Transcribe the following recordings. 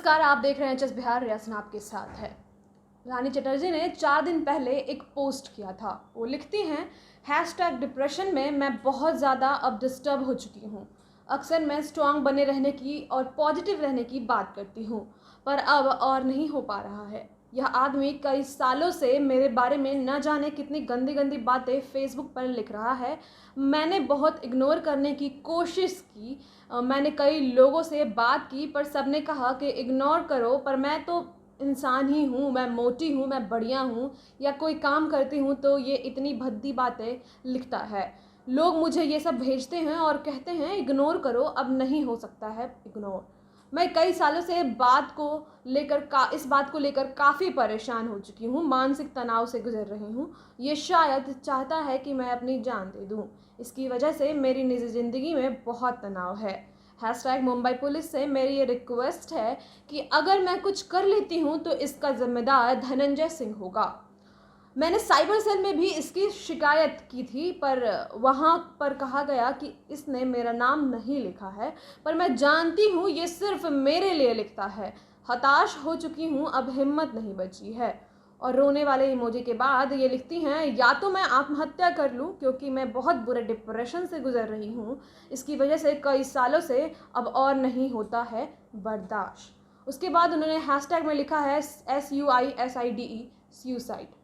नमस्कार, आप देख रहे हैं जस बिहार। रियासन आपके साथ है। रानी चटर्जी ने 4 दिन पहले एक पोस्ट किया था। वो लिखती हैं, #डिप्रेशन में मैं बहुत ज़्यादा अब डिस्टर्ब हो चुकी हूँ। अक्सर मैं स्ट्रांग बने रहने की और पॉजिटिव रहने की बात करती हूँ, पर अब और नहीं हो पा रहा है। यह आदमी कई सालों से मेरे बारे में न जाने कितनी गंदी गंदी बातें फेसबुक पर लिख रहा है। मैंने बहुत इग्नोर करने की कोशिश की। मैंने कई लोगों से बात की, पर सबने कहा कि इग्नोर करो, पर मैं तो इंसान ही हूँ, मैं मोटी हूँ, मैं बढ़िया हूँ, या कोई काम करती हूँ तो ये इतनी भद्दी बातें लिखता है। लोग मुझे ये सब भेजते हैं और कहते हैं इग्नोर करो, अब नहीं हो सकता है इग्नोर। मैं कई सालों से इस बात को लेकर काफ़ी परेशान हो चुकी हूँ, मानसिक तनाव से गुजर रही हूँ। ये शायद चाहता है कि मैं अपनी जान दे दूँ। इसकी वजह से मेरी निजी ज़िंदगी में बहुत तनाव है। #मुंबई पुलिस से मेरी ये रिक्वेस्ट है कि अगर मैं कुछ कर लेती हूँ तो इसका जिम्मेदार धनंजय सिंह होगा। मैंने साइबर सेल में भी इसकी शिकायत की थी, पर वहाँ पर कहा गया कि इसने मेरा नाम नहीं लिखा है, पर मैं जानती हूँ ये सिर्फ मेरे लिए लिखता है। हताश हो चुकी हूँ, अब हिम्मत नहीं बची है। और रोने वाले इमोजी के बाद ये लिखती हैं, या तो मैं आत्महत्या कर लूँ क्योंकि मैं बहुत बुरे डिप्रेशन से गुजर रही हूँ। इसकी वजह से कई सालों से अब और नहीं होता है बर्दाश्त। उसके बाद उन्होंने हैशटैग में लिखा है SUICIDE सुसाइड।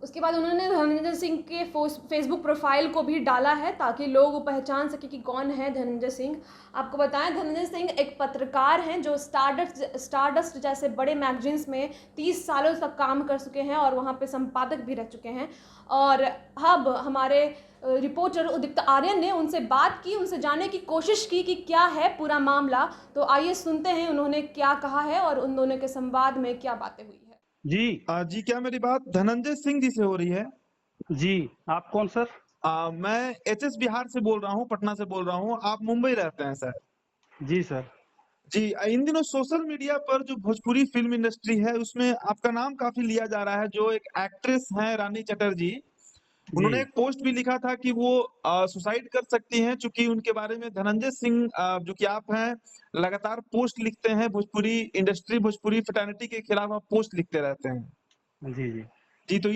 उसके बाद उन्होंने धनंजय सिंह के फेसबुक प्रोफाइल को भी डाला है ताकि लोग पहचान सके कि कौन है धनंजय सिंह। आपको बताएं, धनंजय सिंह एक पत्रकार हैं जो स्टारडस्ट जैसे बड़े मैगजीन्स में 30 सालों तक काम कर चुके हैं और वहाँ पे संपादक भी रह चुके हैं। और अब हमारे रिपोर्टर उदित आर्यन ने उनसे बात की, उनसे जानने की कोशिश की कि क्या है पूरा मामला। तो आइए सुनते हैं उन्होंने क्या कहा है और उन दोनों के संवाद में क्या बातें हुई है। जी क्या मेरी बात धनंजय सिंह जी से हो रही है? जी, आप कौन सर? मैं एचएस बिहार से बोल रहा हूँ, पटना से बोल रहा हूँ। आप मुंबई रहते हैं सर? जी सर। जी, इन दिनों सोशल मीडिया पर जो भोजपुरी फिल्म इंडस्ट्री है उसमें आपका नाम काफी लिया जा रहा है। जो एक एक्ट्रेस हैं रानी चटर्जी, जी। उन्होंने एक पोस्ट भी लिखा था कि वो सुसाइड कर सकती हैं, चूंकि उनके बारे में धनंजय सिंह जो कि आप हैं, लगातार पोस्ट लिखते हैं भोजपुरी इंडस्ट्री, भोजपुरी फ्रेटर्निटी के खिलाफ आप पोस्ट लिखते रहते हैं। जी, जी। जी, तो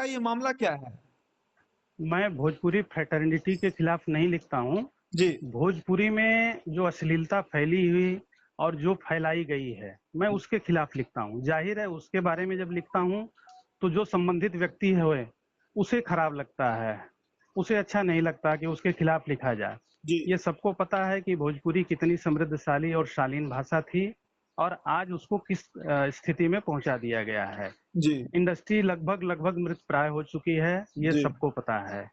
ये मामला क्या है? मैं भोजपुरी फ्रेटर्निटी के खिलाफ नहीं लिखता हूँ। जी। भोजपुरी में जो अश्लीलता फैली हुई और जो फैलाई गई है, मैं उसके खिलाफ लिखता हूँ। जाहिर है उसके बारे में जब लिखता हूँ तो जो संबंधित व्यक्ति है उसे खराब लगता है, उसे अच्छा नहीं लगता कि उसके खिलाफ लिखा जाए। जी। ये सबको पता है कि भोजपुरी कितनी समृद्धशाली और शालीन भाषा थी और आज उसको किस स्थिति में पहुंचा दिया गया है। जी। इंडस्ट्री लगभग मृत प्राय हो चुकी है, ये जी। सबको पता है।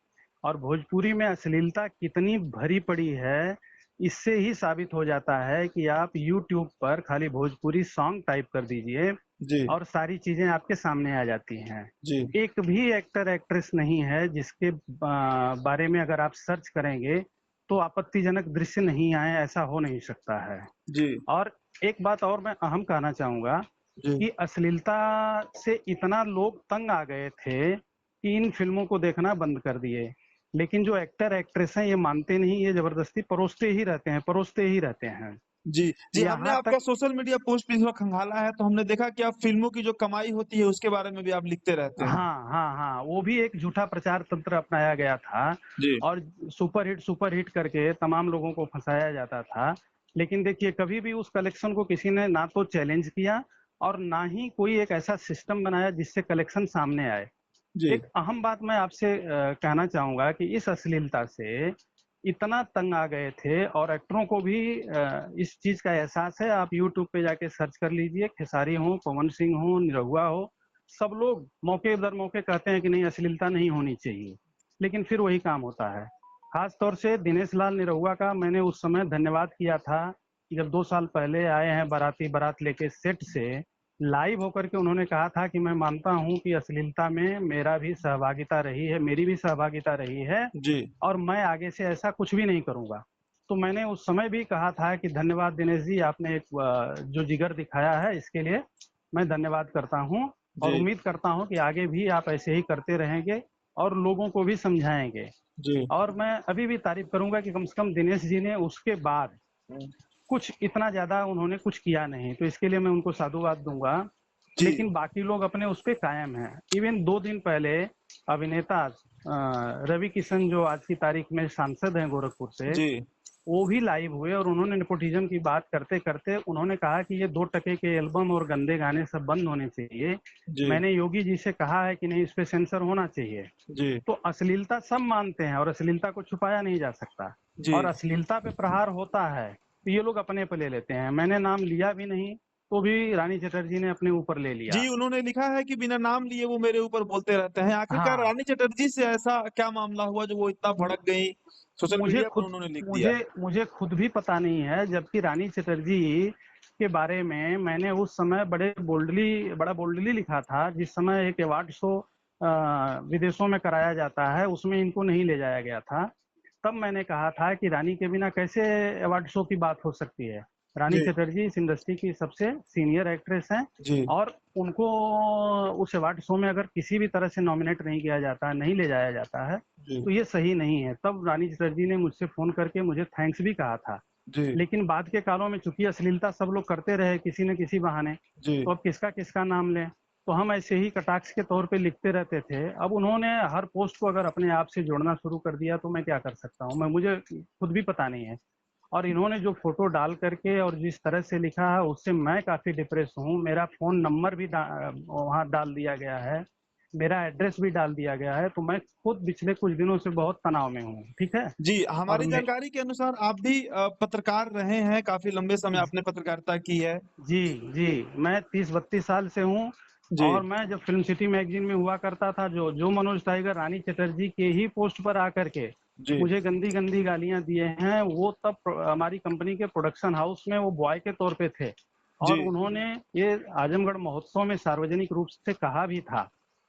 और भोजपुरी में अश्लीलता कितनी भरी पड़ी है, इससे ही साबित हो जाता है कि आप YouTube पर खाली भोजपुरी सॉन्ग टाइप कर दीजिए जी। और सारी चीजें आपके सामने आ जाती हैं। जी। एक भी एक्टर एक्ट्रेस नहीं है जिसके बारे में अगर आप सर्च करेंगे तो आपत्तिजनक दृश्य नहीं आए, ऐसा हो नहीं सकता है। जी। और एक बात और मैं अहम कहना चाहूंगा जी। कि अश्लीलता से इतना लोग तंग आ गए थे कि इन फिल्मों को देखना बंद कर दिए। लेकिन जो एक्टर एक्ट्रेस हैं ये मानते नहीं, ये जबरदस्ती परोसते ही रहते हैं। जी। जी, हमने यहाँ आपका तक सोशल मीडिया पोस्ट भी थोड़ा खंगाला है, तो हमने देखा कि आप फिल्मों की जो कमाई होती है उसके बारे में भी आप लिखते रहते हैं। हाँ, वो भी एक झूठा प्रचार तंत्र अपनाया गया था जी। और सुपर हिट करके तमाम लोगों को फंसाया जाता था। लेकिन देखिए, कभी भी उस कलेक्शन को किसी ने ना तो चैलेंज किया और ना ही कोई एक ऐसा सिस्टम बनाया जिससे कलेक्शन सामने आए। जी। एक अहम बात मैं आपसे कहना चाहूंगा कि इस अश्लीलता से इतना तंग आ गए थे और एक्टरों को भी इस चीज का एहसास है। आप यूट्यूब पे जाके सर्च कर लीजिए, खेसारी हो, पवन सिंह हो, निरहुआ हो, सब लोग मौके दर मौके कहते हैं कि नहीं, अश्लीलता नहीं होनी चाहिए, लेकिन फिर वही काम होता है। खास तौर से दिनेश लाल निरहुआ का मैंने उस समय धन्यवाद किया था कि जब 2 साल पहले आए हैं बारात लेके सेट से, लाइव होकर के उन्होंने कहा था कि मैं मानता हूं कि अश्लीलता में मेरा भी सहभागिता रही है, मेरी भी सहभागिता रही है जी। और मैं आगे से ऐसा कुछ भी नहीं करूंगा। तो मैंने उस समय भी कहा था कि धन्यवाद दिनेश जी, आपने एक जो जिगर दिखाया है इसके लिए मैं धन्यवाद करता हूं और जी। उम्मीद करता हूं कि आगे भी आप ऐसे ही करते रहेंगे और लोगों को भी समझाएंगे। जी। और मैं अभी भी तारीफ करूंगा कि कम से कम दिनेश जी ने उसके बाद कुछ इतना ज्यादा उन्होंने कुछ किया नहीं, तो इसके लिए मैं उनको साधुवाद दूंगा। जी लेकिन बाकी लोग अपने उस पे कायम हैं। इवन 2 दिन पहले अभिनेता रवि किशन, जो आज की तारीख में सांसद हैं गोरखपुर से, जी वो भी लाइव हुए और उन्होंने नेपोटिज्म की बात करते करते उन्होंने कहा कि ये 2 टके के एल्बम और गंदे गाने सब बंद होने चाहिए। जी मैंने योगी जी से कहा है कि नहीं, इस पे सेंसर होना चाहिए। जी तो अश्लीलता सब मानते हैं और अश्लीलता को छुपाया नहीं जा सकता, जी और अश्लीलता पे प्रहार होता है तो ये लोग अपने पे ले लेते हैं। मैंने नाम लिया भी नहीं तो भी रानी चटर्जी ने अपने ऊपर ले लिया। जी, उन्होंने लिखा है कि बिना नाम लिए वो मेरे ऊपर बोलते रहते हैं। आखिरकार हाँ, रानी चटर्जी से ऐसा क्या मामला हुआ जो वो इतना भड़क गई? सोशल मुझे मीडिया पर खुद उन्होंने लिख दिया। मुझे मुझे खुद भी पता नहीं है, जबकि रानी चटर्जी के बारे में मैंने उस समय बड़ा बोल्डली लिखा था। जिस समय एक अवार्ड शो विदेशों में कराया जाता है, उसमें इनको नहीं ले जाया गया था। तब मैंने कहा था कि रानी के बिना कैसे अवार्ड शो की बात हो सकती है। रानी जी चटर्जी इस इंडस्ट्री की सबसे सीनियर एक्ट्रेस हैं, जी और उनको उस अवार्ड शो में अगर किसी भी तरह से नॉमिनेट नहीं किया जाता, नहीं ले जाया जाता है, जी तो ये सही नहीं है। तब रानी चटर्जी ने मुझसे फोन करके मुझे थैंक्स भी कहा था। जी लेकिन बाद के कालों में चूंकि अश्लीलता सब लोग करते रहे किसी न किसी बहाने, जी तो अब किसका किसका नाम लें। तो हम ऐसे ही कटाक्ष के तौर पे लिखते रहते थे। अब उन्होंने हर पोस्ट को अगर अपने आप से जोड़ना शुरू कर दिया तो मैं क्या कर सकता हूँ, मुझे खुद भी पता नहीं है। और इन्होंने जो फोटो डाल करके और जिस तरह से लिखा है, उससे मैं काफी डिप्रेस हूँ। मेरा फोन नंबर भी वहाँ डाल दिया गया है, मेरा एड्रेस भी डाल दिया गया है। तो मैं खुद पिछले कुछ दिनों से बहुत तनाव में हूँ। ठीक है। जी, और हमारी मैं जानकारी के अनुसार आप भी पत्रकार रहे हैं, काफ़ी लंबे समय आपने पत्रकारिता की है। जी जी, मैं 30-32 साल से हूँ। जी, और मैं जब फिल्म सिटी मैगजीन में हुआ करता था, जो मनोज टाइगर रानी चटर्जी के ही पोस्ट पर आकर के जी, मुझे गंदी गंदी गालियां दिए हैं, वो तब हमारी कंपनी के प्रोडक्शन हाउस में वो बॉय के तौर पे थे। जी, और उन्होंने ये आजमगढ़ महोत्सव में सार्वजनिक रूप से कहा भी था।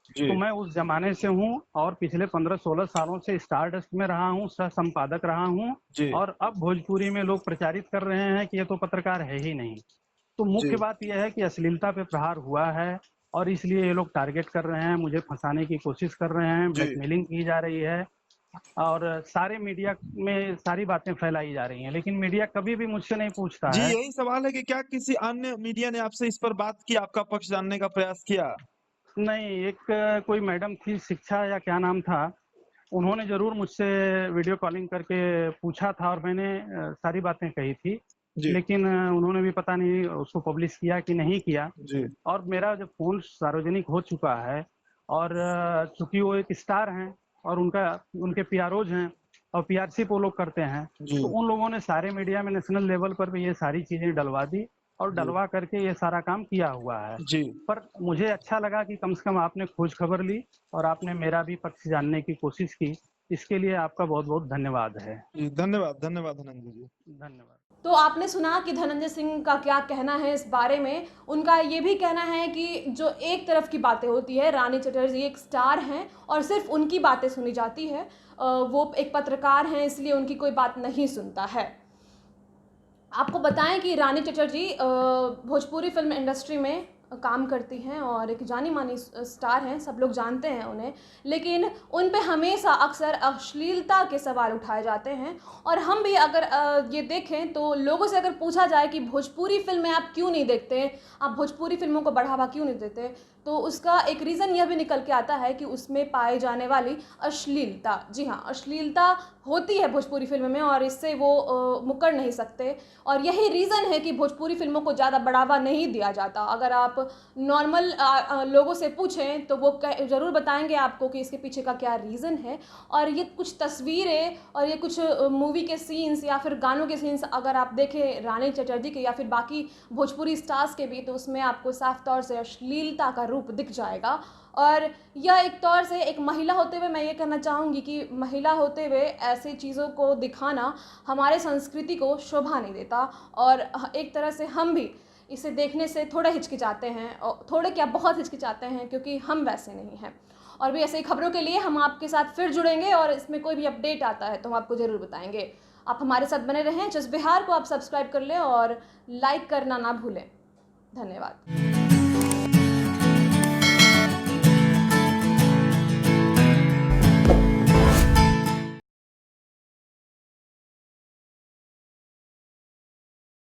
जी, तो मैं उस जमाने से हूँ और पिछले 15-16 सालों से स्टार डस्ट में रहा हूँ, सह संपादक रहा हूँ। जी, और अब भोजपुरी में लोग प्रचारित कर रहे हैं कि ये तो पत्रकार है ही नहीं। तो जी, मुख्य बात यह है कि अश्लीलता पे प्रहार हुआ है, और इसलिए ये लोग टारगेट कर रहे हैं, मुझे फंसाने की कोशिश कर रहे हैं, जी। ब्लैकमेलिंग की जा रही है। और सारे मीडिया में सारी बातें फैलाई जा रही हैं, लेकिन मीडिया कभी भी मुझसे नहीं पूछता जी, है। यही सवाल है कि क्या किसी अन्य मीडिया ने आपसे इस पर बात की, आपका पक्ष जानने का प्रयास किया? नहीं, एक कोई मैडम थी, शिक्षा या क्या नाम था, उन्होंने जरूर मुझसे वीडियो कॉलिंग करके पूछा था और मैंने सारी बातें कही थी। जी, लेकिन उन्होंने भी पता नहीं उसको पब्लिश किया कि नहीं किया। जी, और मेरा जब फोन सार्वजनिक हो चुका है, और चूंकि वो एक स्टार हैं और उनके पीआरओज हैं और पीआरशिप वो लोग करते हैं, जी, तो उन लोगों ने सारे मीडिया में नेशनल लेवल पर भी ये सारी चीजें डलवा दी और जी, डलवा करके ये सारा काम किया हुआ है। जी, पर मुझे अच्छा लगा कि कम से कम आपने खोज खबर ली और आपने मेरा भी पक्ष जानने की कोशिश की। इसके लिए आपका बहुत बहुत धन्यवाद है। जी, धन्यवाद, धन्यवाद धनंजय जी। धन्यवाद। तो आपने सुना कि धनंजय सिंह का क्या कहना है इस बारे में। उनका ये भी कहना है कि जो एक तरफ की बातें होती है, रानी चटर्जी एक स्टार हैं और सिर्फ उनकी बातें सुनी जाती है। वो एक पत्रकार हैं, इसलिए उनकी कोई बात नहीं सुनता है। आपको बताएं कि रानी चटर्जी भोजपुरी फिल्म इंडस्ट्री में काम करती हैं और एक जानी मानी स्टार हैं, सब लोग जानते हैं उन्हें। लेकिन उन पे हमेशा अक्सर अश्लीलता के सवाल उठाए जाते हैं। और हम भी अगर ये देखें तो लोगों से अगर पूछा जाए कि भोजपुरी फिल्में आप क्यों नहीं देखते, आप भोजपुरी फिल्मों को बढ़ावा क्यों नहीं देते, तो उसका एक रीज़न यह भी निकल के आता है कि उसमें पाए जाने वाली अश्लीलता। जी हाँ, अश्लीलता होती है भोजपुरी फिल्म में और इससे वो मुकर नहीं सकते। और यही रीज़न है कि भोजपुरी फिल्मों को ज़्यादा बढ़ावा नहीं दिया जाता। अगर आप नॉर्मल लोगों से पूछें तो वो ज़रूर बताएंगे आपको कि इसके पीछे का क्या रीज़न है। और ये कुछ तस्वीरें और ये कुछ मूवी के सीन्स या फिर गानों के सीन्स अगर आप देखें रानी चटर्जी के या फिर बाकी भोजपुरी स्टार्स के भी, तो उसमें आपको साफ तौर से अश्लीलता का रूप दिख जाएगा। और यह एक तौर से एक महिला होते हुए मैं ये कहना चाहूँगी कि महिला होते हुए ऐसी चीज़ों को दिखाना हमारे संस्कृति को शोभा नहीं देता। और एक तरह से हम भी इसे देखने से थोड़ा हिचकिचाते हैं, और थोड़े क्या बहुत हिचकिचाते हैं, क्योंकि हम वैसे नहीं हैं। और भी ऐसे ही खबरों के लिए हम आपके साथ फिर जुड़ेंगे और इसमें कोई भी अपडेट आता है तो हम आपको ज़रूर बताएंगे। आप हमारे साथ बने रहें। जस बिहार को आप सब्सक्राइब कर लें और लाइक करना ना भूलें। धन्यवाद।